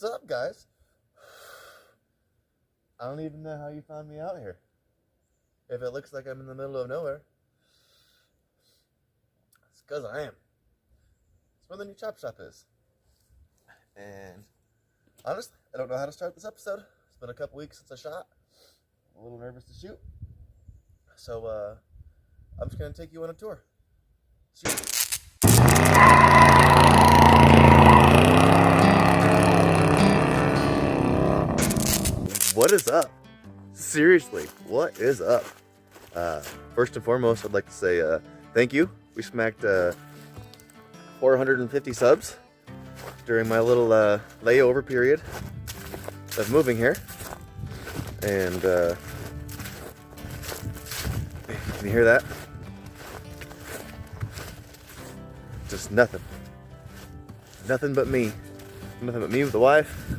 What's up, guys? I don't even know how you found me out here. If it looks like I'm in the middle of nowhere, it's because I am. It's where the new chop shop is. And honestly, I don't know how to start this episode. It's been a couple weeks since I shot. I'm a little nervous to shoot. So, I'm just going to take you on a tour. Shoot. What is up? Seriously, what is up? First and foremost, I'd like to say thank you. We smacked 450 subs during my little layover period of moving here. And can you hear that? Just nothing. Nothing but me. Nothing but me with the wife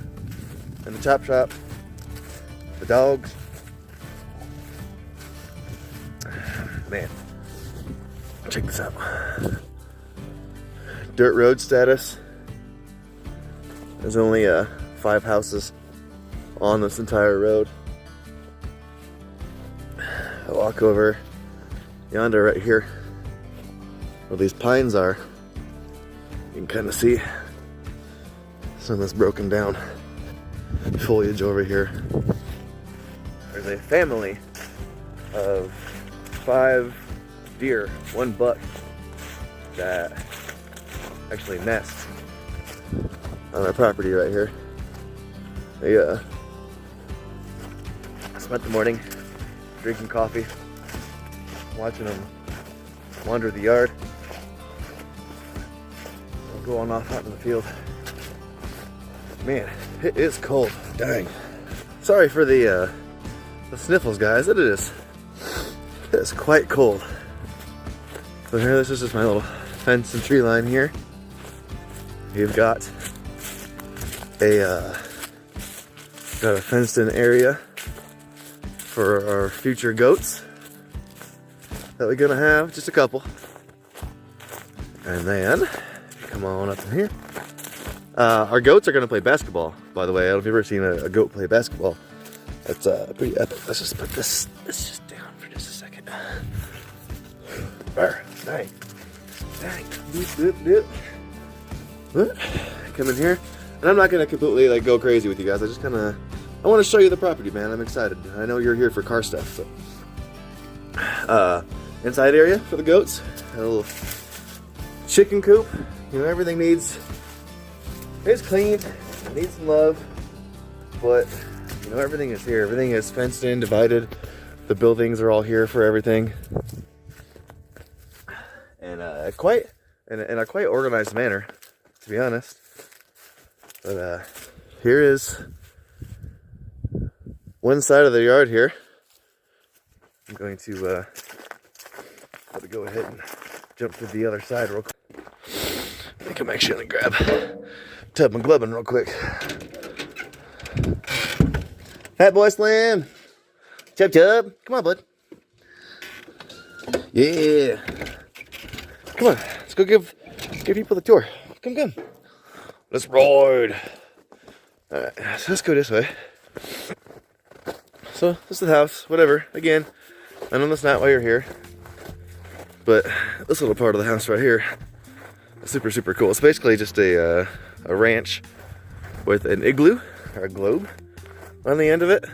and the chop shop. The dogs. Man, check this out. Dirt road status. There's only 5 houses on this entire road. I walk over yonder right here where these pines are. You can kind of see some of this broken down foliage over here. There's a family of 5 deer, 1 buck, that actually nest on our property right here. They spent the morning drinking coffee, watching them wander the yard, going off out in the field. Man, it is cold. Dang. Sorry for the sniffles, guys. It is quite cold. So here, this is just my little fence and tree line here. We've got a fenced-in area for our future goats that we're gonna have, just a couple. And then come on up in here. Our goats are gonna play basketball. By the way, I don't know if you've ever seen a goat play basketball. That's pretty epic. Let's just put this down for just a second. Dang. Dip. Come in here. And I'm not gonna completely like go crazy with you guys. I want to show you the property, man. I'm excited. I know you're here for car stuff, so. Inside area for the goats. A little chicken coop. You know, everything it's clean. It needs some love. But you know, everything is here. Everything is fenced in, divided. The buildings are all here for everything. And quite in a quite organized manner, to be honest. But here is one side of the yard here. I'm going to go ahead and jump to the other side real quick. I think I'm actually gonna grab Tub and Glubbin real quick. Fat Boy Slim! Chub Chub! Come on, bud. Yeah! Come on, let's go give people the tour. Come. Let's ride! Alright, so let's go this way. So, this is the house, whatever. Again, I know that's not why you're here. But this little part of the house right here is super, super cool. It's basically just a ranch with an igloo, or a globe, on the end of it.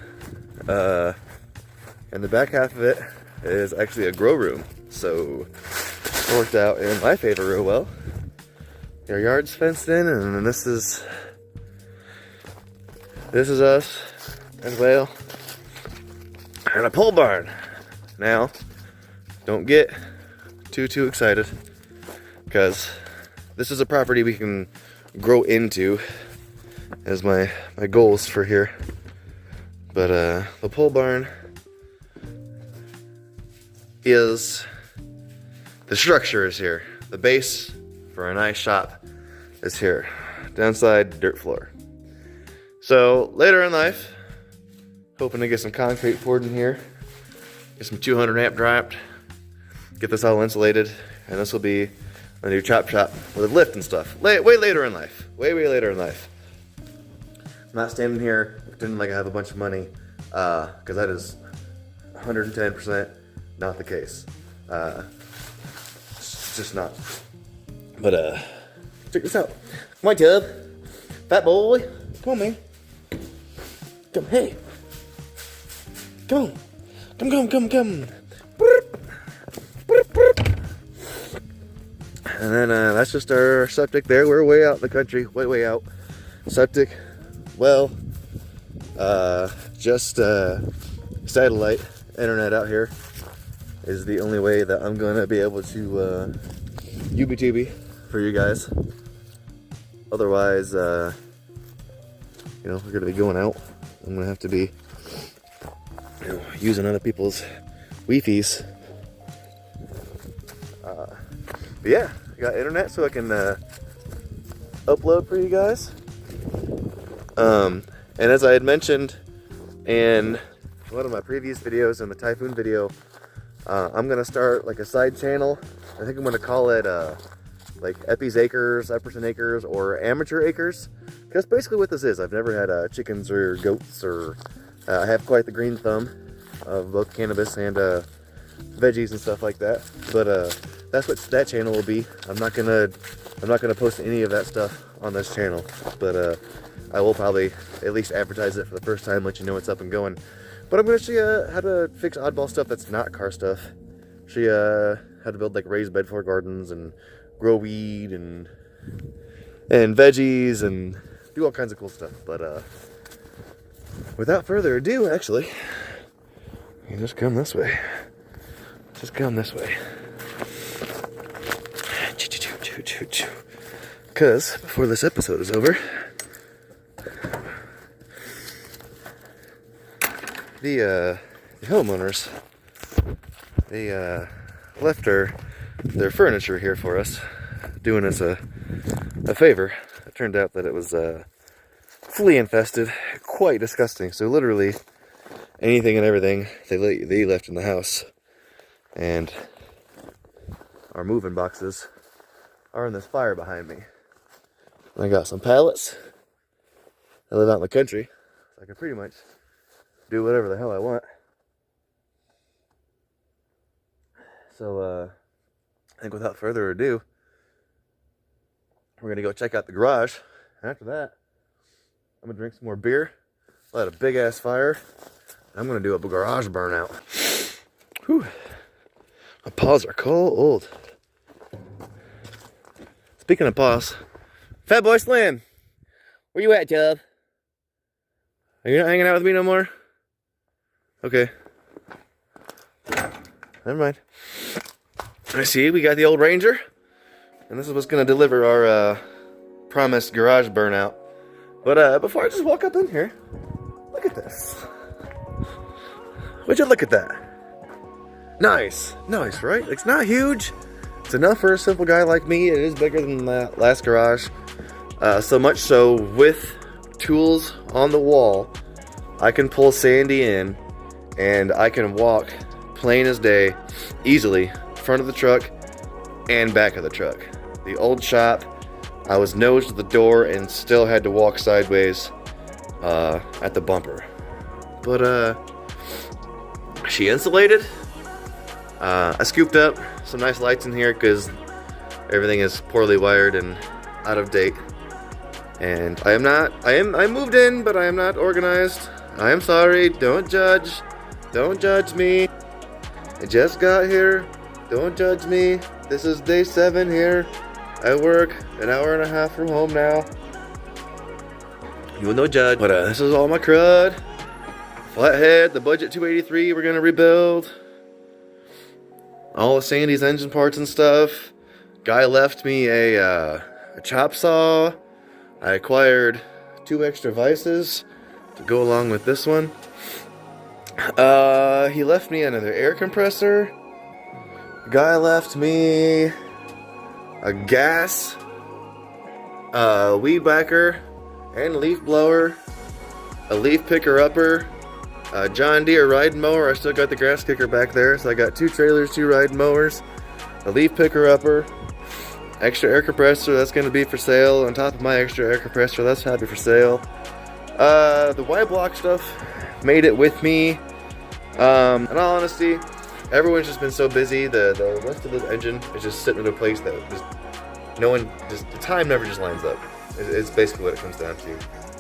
And the back half of it is actually a grow room. So it worked out in my favor real well. Our yard's fenced in, and then this is us as well. And a pole barn. Now, don't get too excited, because this is a property we can grow into as my goals for here. But the pole barn is, the structure is here. The base for a nice shop is here. Downside, dirt floor. So later in life, hoping to get some concrete poured in here, get some 200 amp dropped, get this all insulated, and this will be a new chop shop with a lift and stuff. Way later in life. Way later in life. not standing here pretending like I have a bunch of money, because that is 110% not the case. It's just not. But check this out. Come on, Tub. Fat boy. Come on, man. Come, hey. Come on. Come. And then that's just our septic there. We're way out in the country, way out. Septic, well, just satellite internet out here is the only way that I'm gonna be able to UBTB for you guys. Otherwise, we're gonna be going out. I'm gonna have to be using other people's Wi-Fi's. But yeah, I got internet so I can upload for you guys. And as I had mentioned in one of my previous videos, in the typhoon video, I'm gonna start like a side channel. I think I'm gonna call it like Eppy's Acres, Epperson Acres, or Amateur Acres. Because basically what this is, I've never had chickens or goats, or I have quite the green thumb of both cannabis and veggies and stuff like that. But that's what that channel will be. I'm not gonna post any of that stuff on this channel, but I will probably at least advertise it for the first time, let you know it's up and going. But I'm gonna show you how to fix oddball stuff that's not car stuff. Show you how to build like raised bed floor gardens and grow weed and veggies and do all kinds of cool stuff. But without further ado, actually, you just come this way. Just come this way. Because before this episode is over, the homeowners, they left their furniture here for us, doing us a favor. It turned out that it was flea infested, quite disgusting. So literally anything and everything they left in the house, and our moving boxes are in this fire behind me. I got some pallets. I live out in the country, so I can pretty much do whatever the hell I want. So I think without further ado, we're gonna go check out the garage. And after that, I'm gonna drink some more beer, light a big ass fire, and I'm gonna do a garage burnout. Whew. My paws are cold. Speaking of paws, Fat Boy Slim, where you at, Chub? Are you not hanging out with me no more? Okay. Never mind. I see, we got the old Ranger, and this is what's gonna deliver our promised garage burnout. But before I just walk up in here, look at this. Would you look at that? Nice, right? It's not huge. It's enough for a simple guy like me. It is bigger than that last garage. So much so, with tools on the wall, I can pull Sandy in, and I can walk plain as day, easily, front of the truck and back of the truck. The old shop, I was nose to the door and still had to walk sideways at the bumper. But she insulated. I scooped up some nice lights in here because everything is poorly wired and out of date. And I moved in, but I am not organized. I am sorry, don't judge me. I just got here, don't judge me. This is day 7 here. I work an hour and a half from home now. You will no judge. But this is all my crud. Flathead, the budget 283 we're gonna rebuild. All of Sandy's engine parts and stuff. Guy left me a chop saw. I acquired 2 extra vices to go along with this one. He left me another air compressor. Guy left me a gas, weed whacker, and leaf blower, a leaf picker upper, a John Deere riding mower. I still got the grass kicker back there, so I got 2 trailers, 2 riding mowers, a leaf picker upper, extra air compressor that's going to be for sale on top of my extra air compressor that's happy for sale. The Y block stuff made it with me. In all honesty, everyone's just been so busy. The rest of the engine is just sitting in a place that just the time never just lines up. It's basically what it comes down to.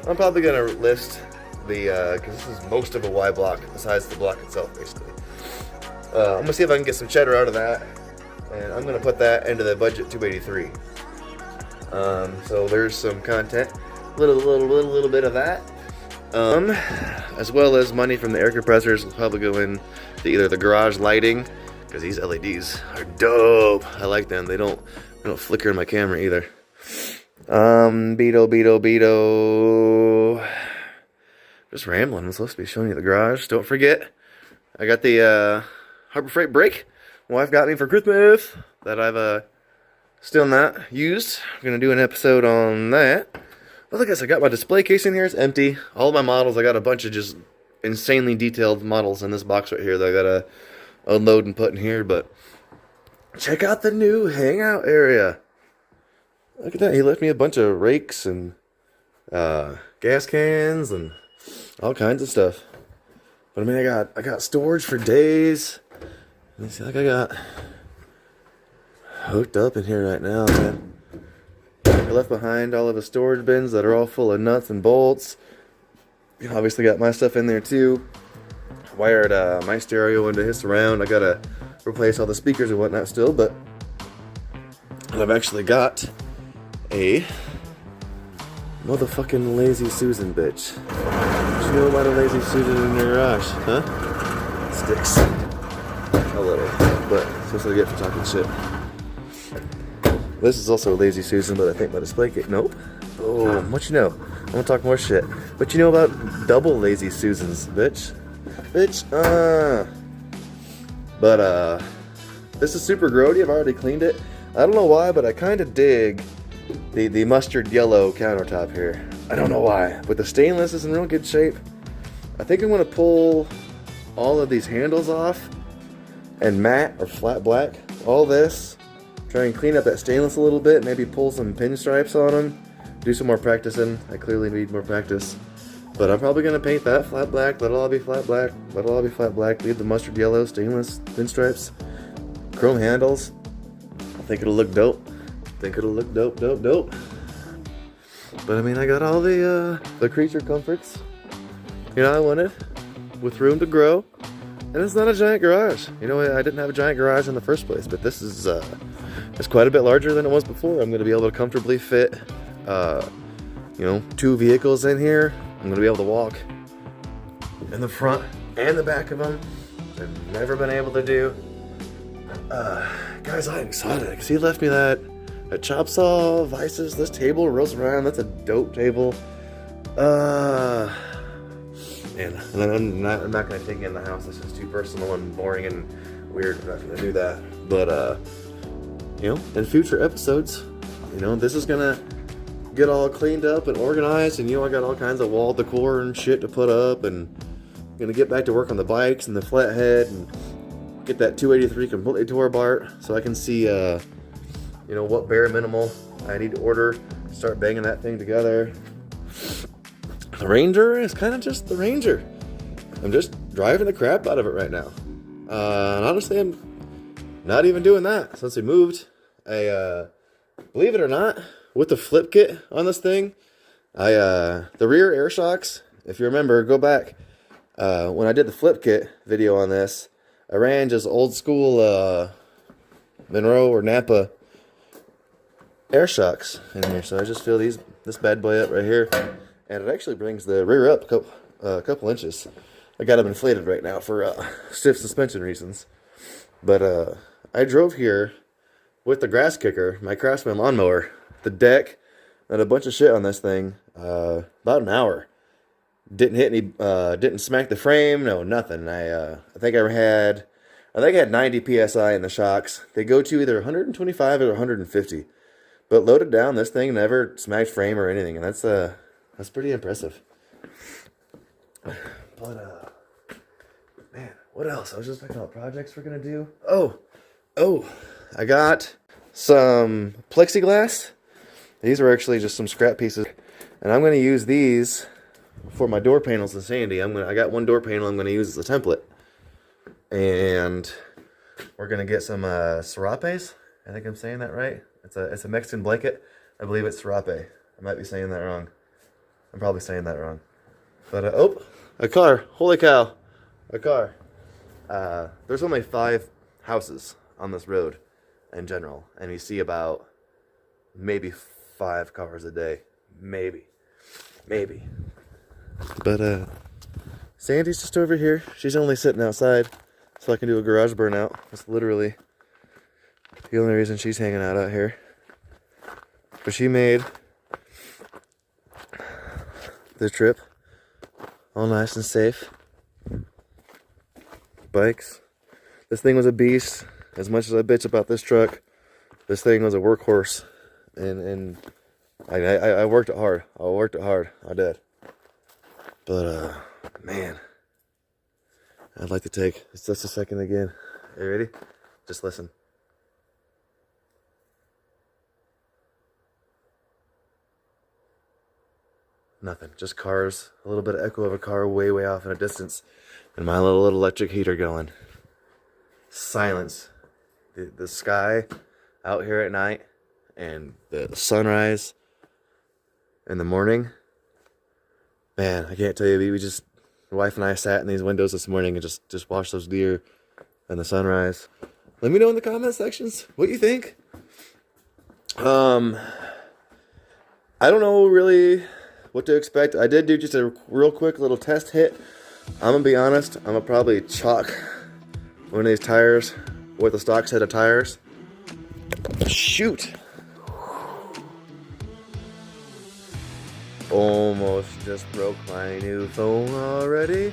I'm probably gonna list the because this is most of a Y block besides the block itself, basically. I'm gonna see if I can get some cheddar out of that, and I'm gonna put that into the budget 283. So there's some content, little bit of that. As well as money from the air compressors will probably go in to either the garage lighting, because these LEDs are dope. I like them. They don't flicker in my camera either. Beto. Just rambling. I'm supposed to be showing you the garage. Don't forget, I got the Harbor Freight brake my wife got me for Christmas that I've still not used. I'm gonna do an episode on that. Well, I guess I got my display case in here. It's empty. All of my models, I got a bunch of just insanely detailed models in this box right here that I gotta unload and put in here. But check out the new hangout area. Look at that. He left me a bunch of rakes and gas cans and all kinds of stuff. But I mean, I got storage for days. Let me see, like I got hooked up in here right now, man. I left behind all of the storage bins that are all full of nuts and bolts. You know, obviously got my stuff in there too. Wired my stereo into his surround. I gotta replace all the speakers and whatnot still, but I've actually got a motherfucking Lazy Susan bitch. What you know about a Lazy Susan in your garage, huh? Sticks. A little, but that's what I get for talking shit. This is also a Lazy Susan, but I think my display case. Nope. Oh, what you know? I'm gonna talk more shit. What you know about double Lazy Susans, bitch? But this is super grody. I've already cleaned it. I don't know why, but I kind of dig the mustard yellow countertop here. I don't know why, but the stainless is in real good shape. I think I'm gonna pull all of these handles off and matte or flat black all this. Try and clean up that stainless a little bit. Maybe pull some pinstripes on them. Do some more practicing. I clearly need more practice. But I'm probably gonna paint that flat black. Let it all be flat black. Let it all be flat black. Leave the mustard yellow, stainless, pinstripes, chrome handles. I think it'll look dope. Dope. But I mean, I got all the creature comforts, you know, I wanted, with room to grow. And it's not a giant garage. You know, I didn't have a giant garage in the first place, but this is it's quite a bit larger than it was before. I'm going to be able to comfortably fit, you know, 2 vehicles in here. I'm going to be able to walk in the front and the back of them. I've never been able to do. Guys, I'm excited. He left me that chop saw, vices. This table rolls around. That's a dope table. And I'm not going to take it in the house. It's just too personal and boring and weird. I'm not going to do that. But, you know, in future episodes, you know, this is going to get all cleaned up and organized. And, you know, I got all kinds of wall decor and shit to put up. And I'm going to get back to work on the bikes and the flathead and get that 283 completely tore apart so I can see, you know, what bare minimal I need to order. Start banging that thing together. The Ranger is kind of just the Ranger. I'm just driving the crap out of it right now. And honestly, I'm not even doing that since we moved. I, believe it or not, with the flip kit on this thing, the rear air shocks, if you remember, go back, when I did the flip kit video on this, I ran just old school, Monroe or Napa air shocks in here. So I just fill this bad boy up right here. And it actually brings the rear up a couple inches. I got them inflated right now for stiff suspension reasons. But I drove here with the grass kicker, my Craftsman lawnmower, the deck, and a bunch of shit on this thing. About an hour. Didn't hit any. Didn't smack the frame. No, nothing. I think I had 90 psi in the shocks. They go to either 125 or 150. But loaded down, this thing never smacked frame or anything, and that's pretty impressive. But, man, what else? I was just thinking about projects we're going to do. Oh, I got some plexiglass. These are actually just some scrap pieces. And I'm going to use these for my door panels in Sandy. I got one door panel I'm gonna use as a template, and we're gonna get some serapes. I think I'm saying that right. It's a Mexican blanket. I believe it's serape. I might be saying that wrong. I'm probably saying that wrong. But oh, a car! Holy cow, a car! There's only 5 houses on this road in general, and you see about maybe 5 cars a day, maybe. But Sandy's just over here. She's only sitting outside so I can do a garage burnout. That's literally the only reason she's hanging out here. But she made the trip all nice and safe. Bikes. This thing was a beast. As much as I bitch about this truck, this thing was a workhorse. And I worked it hard. I did. But man, I'd like to take just a second again. Are you ready? Just listen. Nothing. Just cars. A little bit of echo of a car way off in a distance. And my little electric heater going. Silence. The sky out here at night. And the sunrise in the morning. Man, I can't tell you. My wife and I sat in these windows this morning and just watched those deer and the sunrise. Let me know in the comment sections what you think. I don't know really what to expect. I did do just a real quick little test hit. I'm gonna be honest, I'm gonna probably chalk one of these tires with a stock set of tires. Shoot! Almost just broke my new phone already.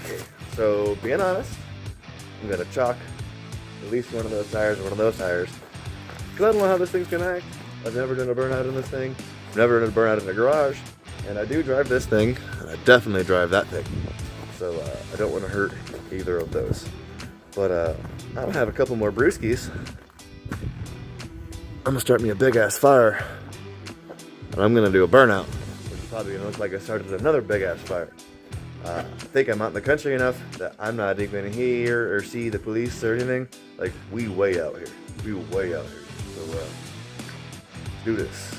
Okay, so being honest, I'm gonna chalk at least one of those tires or one of those tires. Because I don't know how this thing's gonna act. I've never done a burnout in this thing. Never done a burnout in the garage. And I do drive this thing, and I definitely drive that thing. So I don't want to hurt either of those. But I'm gonna have a couple more brewskis. I'm gonna start me a big ass fire. And I'm gonna do a burnout, which is probably gonna look like I started another big ass fire. I think I'm out in the country enough that I'm not even gonna hear or see the police or anything. Like, we way out here. So let's do this.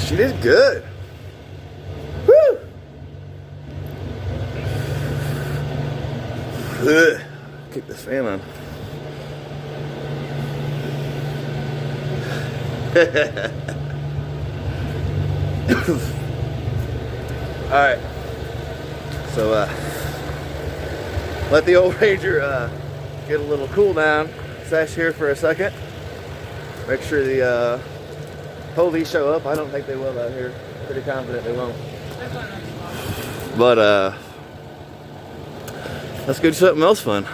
She did good. Woo! Ugh. Kick this fan on. Alright. So let the old Ranger get a little cool down. Sash here for a second. Make sure the police show up. I don't think they will out here. Pretty confident they won't. But let's go do something else fun.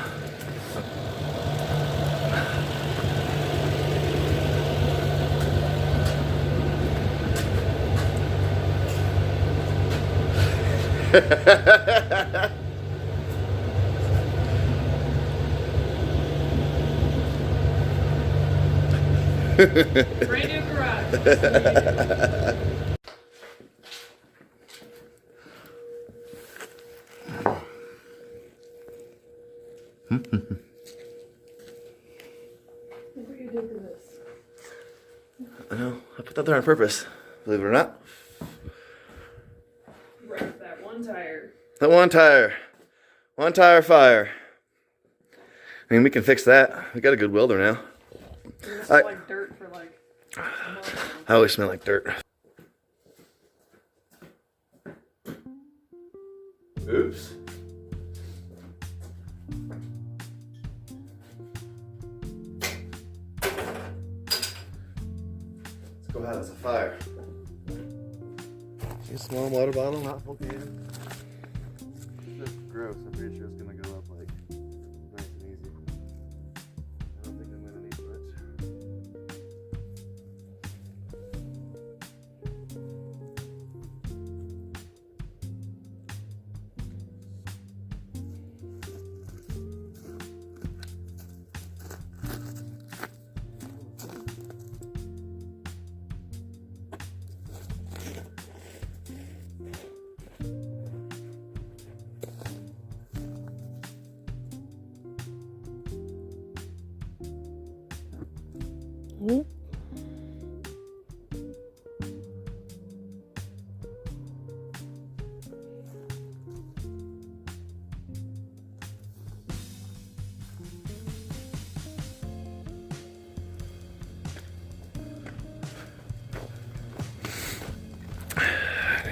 Brand new garage. Look what you did to this. I know. I put that there on purpose. Believe it or not. Wrecked that one tire. That one tire. One tire fire. I mean, we can fix that. We got a good welder now. It smelled like dirt for like a month now. I always smell like dirt. Oops. Let's go have us a fire. A small water bottle, not full can. This is gross. I'm pretty sure it's gonna go up like nice and easy. I don't think I'm gonna need much.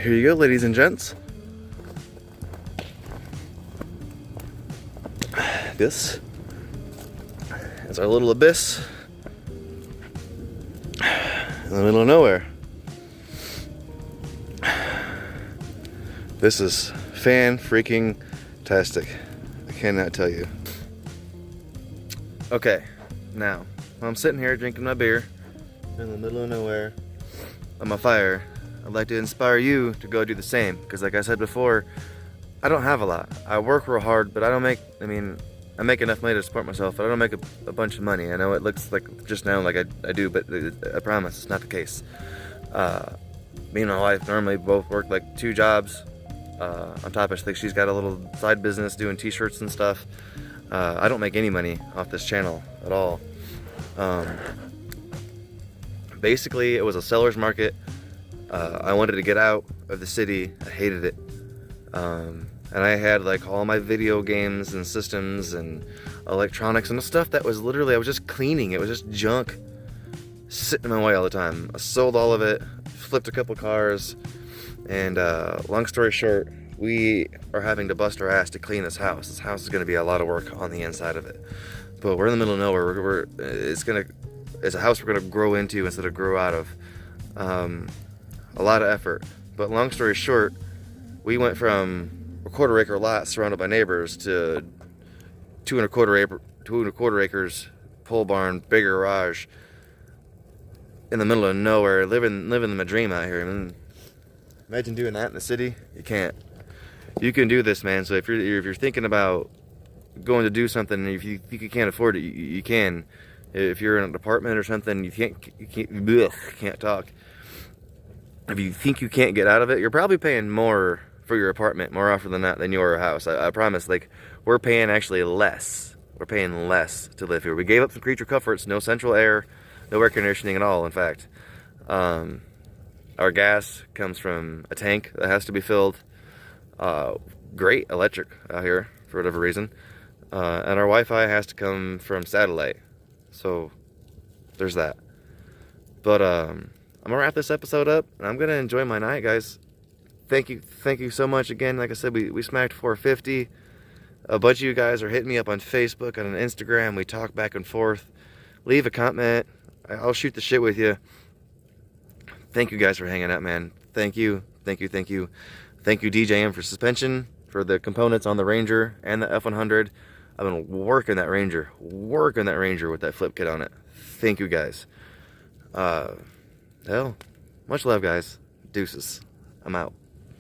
Here you go, ladies and gents. This is our little abyss in the middle of nowhere. This is fan-freaking-tastic. I cannot tell you. Okay, now I'm sitting here drinking my beer in the middle of nowhere on my fire. I'd like to inspire you to go do the same, because like I said before, I don't have a lot. I work real hard, but I make enough money to support myself, but I don't make a bunch of money. I know it looks like just now like I do, but I promise it's not the case. Me and my wife normally both work like 2 jobs. On top of she's got a little side business doing t-shirts and stuff. I don't make any money off this channel at all. Basically, it was a seller's market. I wanted to get out of the city. I hated it. And I had like all my video games and systems and electronics and stuff that was literally, I was just cleaning. It was just junk sitting in my way all the time. I sold all of it, flipped a couple cars, and long story short, we are having to bust our ass to clean this house. This house is going to be a lot of work on the inside of it. But we're in the middle of nowhere. It's a house we're going to grow into instead of grow out of. A lot of effort. But long story short, we went from quarter acre lot surrounded by neighbors to 2.25 acres, pole barn, big garage, in the middle of nowhere, living my dream out here. I mean, imagine doing that in the city. You can't. You can do this, man. So if you're thinking about going to do something, and if you think you can't afford it, you can. If you're in an apartment or something, you can't talk. If you think you can't get out of it, you're probably paying more for your apartment more often than not than your house. I promise. Like, we're paying actually less. We're paying less to live here. We gave up some creature comforts, no central air, no air conditioning at all, in fact. Our gas comes from a tank that has to be filled. Great electric out here, for whatever reason. And our Wi-Fi has to come from satellite. So, there's that. But, I'm gonna wrap this episode up, and I'm gonna enjoy my night, guys. Thank you so much again. Like I said, we smacked 450. A bunch of you guys are hitting me up on Facebook and on Instagram. We talk back and forth. Leave a comment. I'll shoot the shit with you. Thank you guys for hanging out, man. Thank you. Thank you DJM for suspension, for the components on the Ranger and the F100. I've been working that Ranger with that flip kit on it. Thank you guys. Hell, much love, guys. Deuces. I'm out.